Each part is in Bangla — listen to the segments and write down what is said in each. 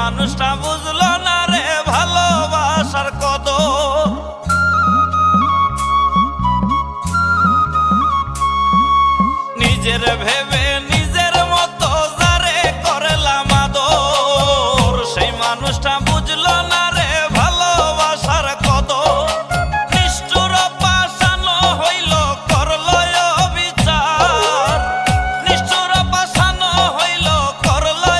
মানুষটা বুঝলো না রে ভালোবাসার কদর। নিজের ভেবে নিজের মতো যারে করলাম আদর, সেই মানুষটা বুঝলো না রে ভালোবাসার কদর। নিষ্ঠুর পাষানো হইল করলো বিচার, নিষ্ঠুর পাষানো হইল করলো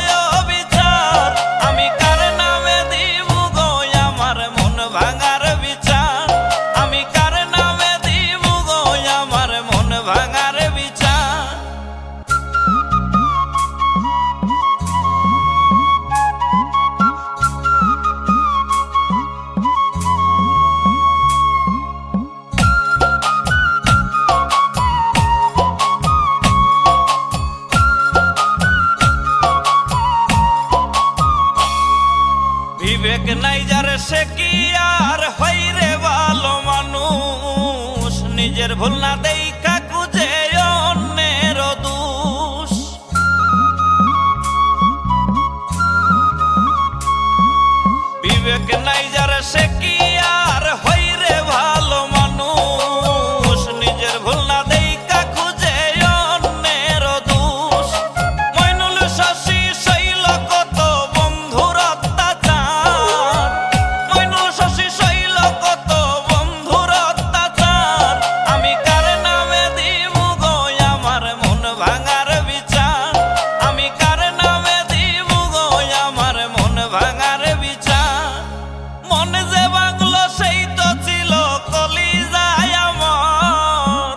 বিচার। আমি কার নামে দিব গো আমার মন ভাঙার বিচার, আমি কার নামে দিব গো আমার মন ভাঙার বিচার। বিবেক নাই যার সে কি আর হইরে ভালো মানুষ, নিজের ভুল না দেখা খুঁজে অন্যের দোষ। বিবেক নাই যার সে কি আর হইরে ভালো মানুষ, নিজের ভুল না দেখা খুঁজে অন্যের দোষ। মইনুল শশী শৈল কত বন্ধুর অত্যাচার, মইনুল শশী শৈল কত বন্ধুর অত্যাচার। আমি কার নামে দিব গো আমার মন ভাঙার বিচার, আমি কার নামে দিব গো আমার মন ভাঙার বিচার। মন যে ভাঙলো সেই তো ছিল কলিজায় আমার,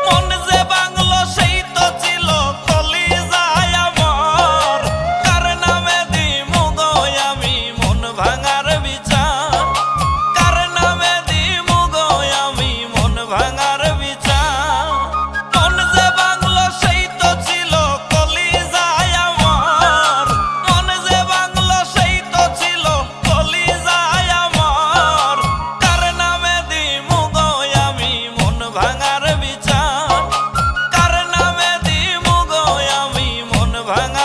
মন যে ভাঙলো সেই তো ছিল কলিজায় আমার। কার নামে দিব গো আমি মন ভাঙার বিচার, কার নামে দিব গো আমি মন ভাঙার বিচার। মন যে ভাঙলো সেই তো ছিল কলিজায় আমার, মন যে ভাঙলো সেই তো ছিল কলিজায় আমার। কার নামে দিব গো আমি মন ভাঙার বিচার, কার নামে দিব গো আমি মন ভাঙার